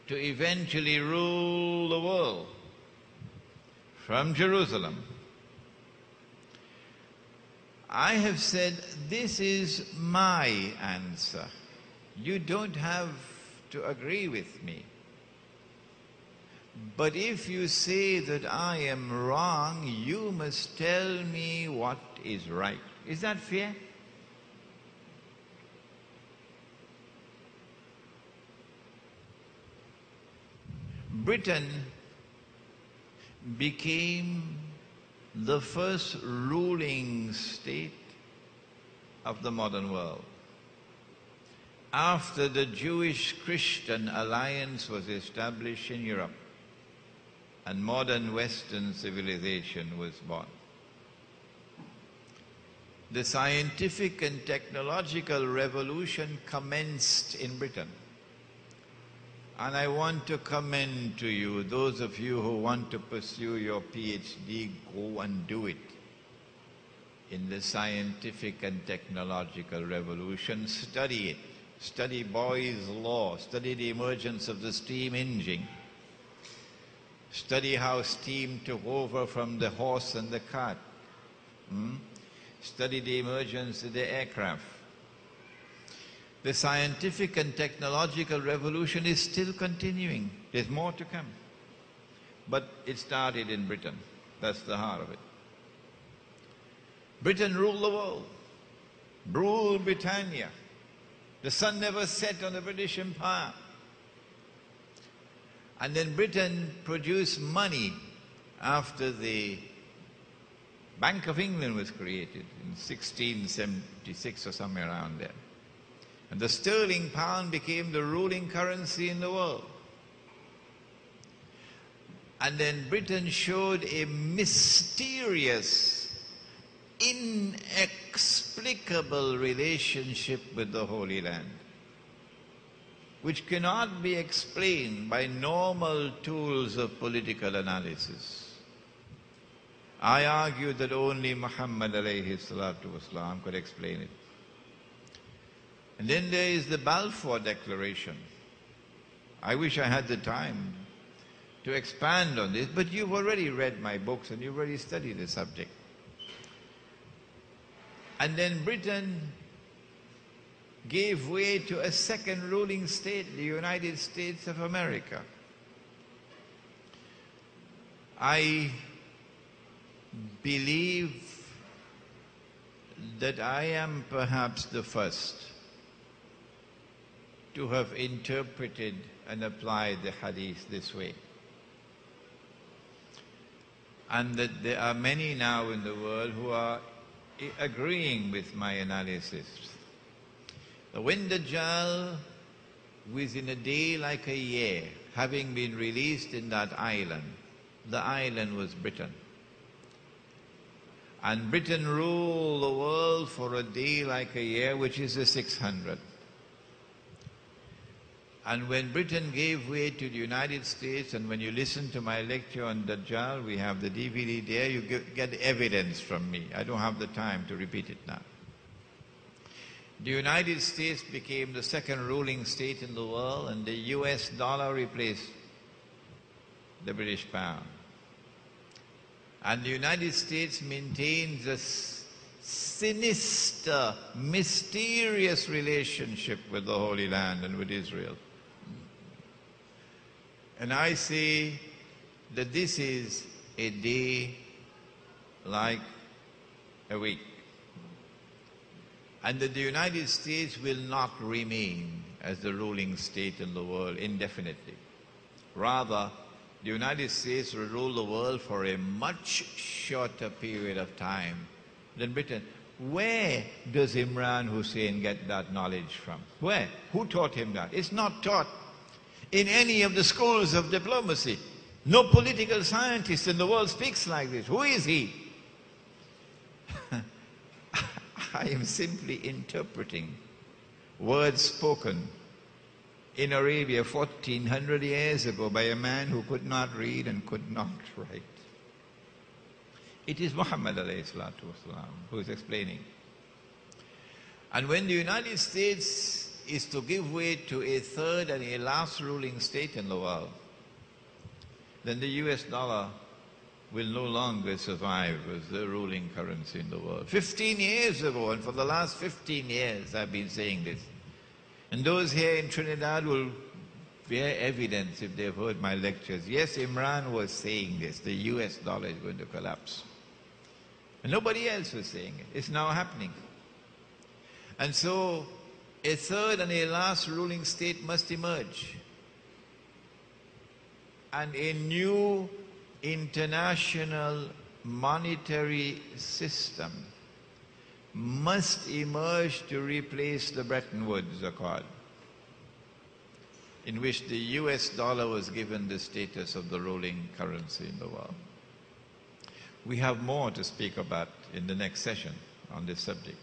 to eventually rule the world from Jerusalem. I have said, this is my answer. You don't have to agree with me. But if you say that I am wrong, you must tell me what is right. Is that fair? Britain became the first ruling state of the modern world after the Jewish-Christian alliance was established in Europe and modern Western civilization was born. The scientific and technological revolution commenced in Britain. And I want to commend to you, those of you who want to pursue your PhD, go and do it. In the scientific and technological revolution, study it. Study Boyle's law. Study the emergence of the steam engine. Study how steam took over from the horse and the cart. Study the emergence of the aircraft. The scientific and technological revolution is still continuing. There's more to come. But it started in Britain. That's the heart of it. Britain ruled the world. Ruled Britannia. The sun never set on the British Empire. And then Britain produced money after the Bank of England was created in 1676 or somewhere around there. And the sterling pound became the ruling currency in the world. And then Britain showed a mysterious, inexplicable relationship with the Holy Land, which cannot be explained by normal tools of political analysis. I argue that only Muhammad alayhi salatu wasalam could explain it. And then there is the Balfour Declaration. I wish I had the time to expand on this, but you've already read my books and you've already studied the subject. And then Britain gave way to a second ruling state, the United States of America. I believe that I am perhaps the first to have interpreted and applied the hadith this way. And that there are many now in the world who are agreeing with my analysis. When Dajjal, within a day like a year, having been released in that island, the island was Britain. And Britain ruled the world for a day like a year, which is the 600. And when Britain gave way to the United States, and when you listen to my lecture on Dajjal, we have the DVD there, you get evidence from me. I don't have the time to repeat it now. The United States became the second ruling state in the world, and the US dollar replaced the British pound. And the United States maintains a sinister, mysterious relationship with the Holy Land and with Israel. And I say that this is a day like a week. And that the United States will not remain as the ruling state in the world indefinitely. Rather, the United States will rule the world for a much shorter period of time than Britain. Where does Imran Hosein get that knowledge from? Where? Who taught him that? It's not taught in any of the schools of diplomacy. No political scientist in the world speaks like this. Who is he? I am simply interpreting words spoken in Arabia 1400 years ago by a man who could not read and could not write. It is Muhammad alayhi salatu wasalam who is explaining. And when the United States is to give way to a third and a last ruling state in the world, then the US dollar will no longer survive as the ruling currency in the world. 15 years ago, and for the last 15 years I've been saying this. And those here in Trinidad will bear evidence if they've heard my lectures. Yes, Imran was saying this, the US dollar is going to collapse. And nobody else was saying it. It's now happening. And so a third and a last ruling state must emerge. And a new international monetary system must emerge to replace the Bretton Woods Accord, in which the US dollar was given the status of the ruling currency in the world. We have more to speak about in the next session on this subject.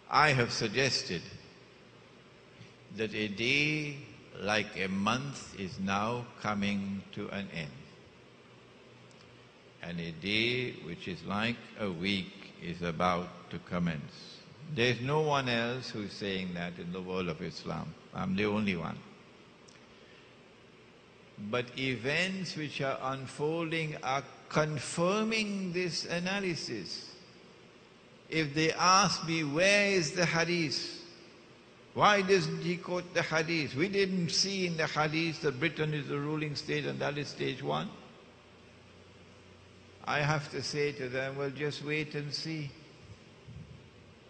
I have suggested that a day like a month is now coming to an end, and a day which is like a week is about to commence. There's no one else who's saying that in the world of Islam. I'm the only one. But events which are unfolding are confirming this analysis. If they ask me, where is the hadith? Why doesn't he quote the hadith? We didn't see in the hadith that Britain is the ruling state and that is stage one. I have to say to them, well, just wait and see.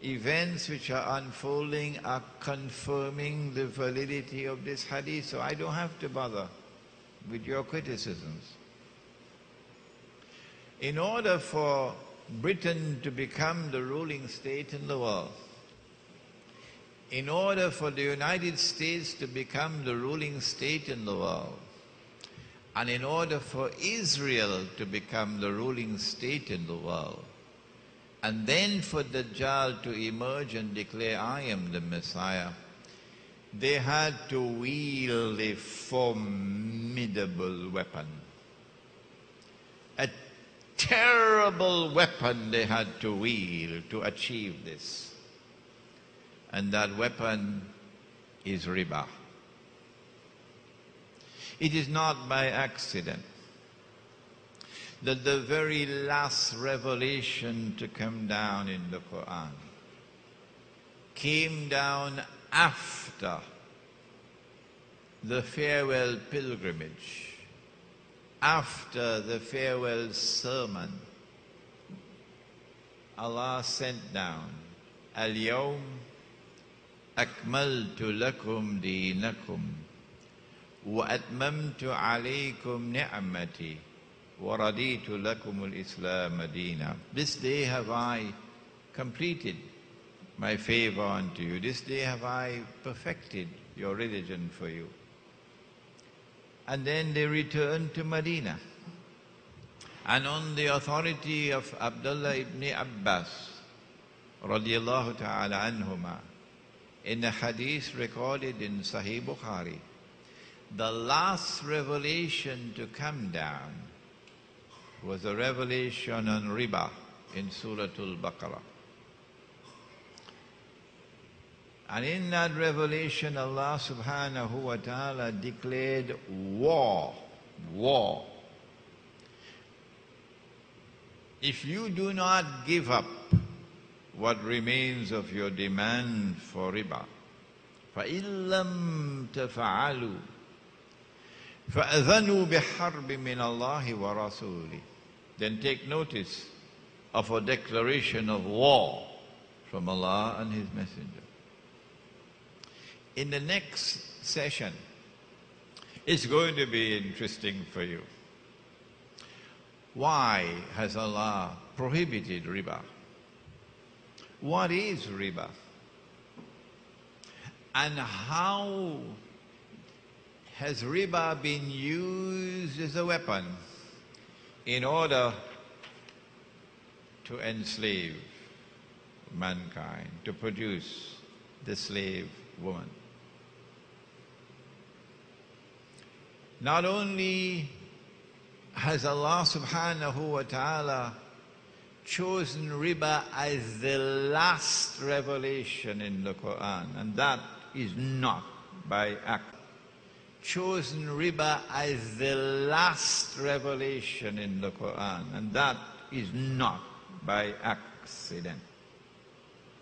Events which are unfolding are confirming the validity of this hadith, so I don't have to bother with your criticisms. In order for Britain to become the ruling state in the world, in order for the United States to become the ruling state in the world, and in order for Israel to become the ruling state in the world, and then for Dajjal to emerge and declare, I am the Messiah, they had to wield a formidable weapon. A terrible weapon they had to wield to achieve this. And that weapon is riba. It is not by accident that the very last revelation to come down in the Quran came down after the farewell pilgrimage, after the farewell sermon. Allah sent down, Al-Yawm Akmaltu lakum deenakum wa atmamtu alaykum ni'mati wa raditu lakum al-Islam deena. This day have I completed my favor unto you. This day have I perfected your religion for you. And then they returned to Medina. And on the authority of Abdullah ibn Abbas, radiyallahu ta'ala anhuma, in the hadith recorded in Sahih Bukhari, the last revelation to come down was a revelation on riba in Surah Al-Baqarah. And in that revelation, Allah subhanahu wa ta'ala declared war. If you do not give up what remains of your demand for riba, فَإِن لَمْ تَفْعَلُوا فَأَذَنُوا بِحَرْبٍ مِّنَ اللَّهِ وَرَسُولِهِ, then take notice of a declaration of war from Allah and His Messenger. In the next session, it's going to be interesting for you. Why has Allah prohibited riba? What is riba? And how has riba been used as a weapon in order to enslave mankind, to produce the slave woman? Not only has Allah subhanahu wa ta'ala chosen riba as the last revelation in the Quran, and that is not by accident. Chosen riba as the last revelation in the Quran, and that is not by accident.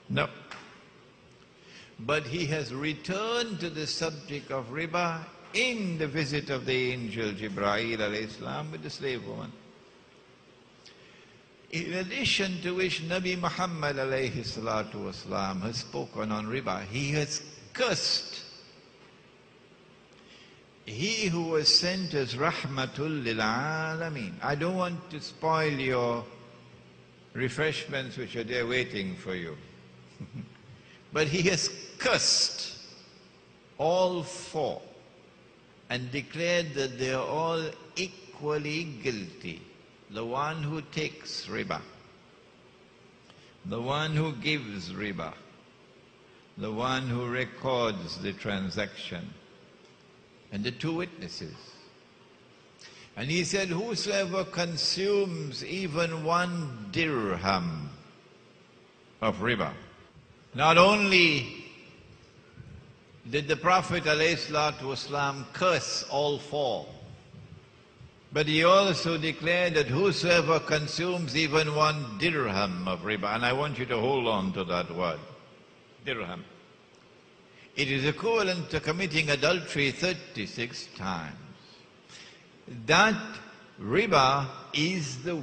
No. But he has returned to the subject of riba in the visit of the angel Jibreel alayhi salam with the slave woman. In addition to which Nabi Muhammad alayhi salatu wasalam has spoken on riba, he has cursed he who was sent as rahmatul lil alameen. I don't want to spoil your refreshments which are there waiting for you. But he has cursed all four and declared that they are all equally guilty. The one who takes riba, the one who gives riba, the one who records the transaction, and the two witnesses. And he said, whosoever consumes even 1 dirham of riba. Not only did the Prophet ﷺ curse all four, but he also declared that whosoever consumes even 1 dirham of riba, and I want you to hold on to that word, dirham. It is equivalent to committing adultery 36 times. That riba is the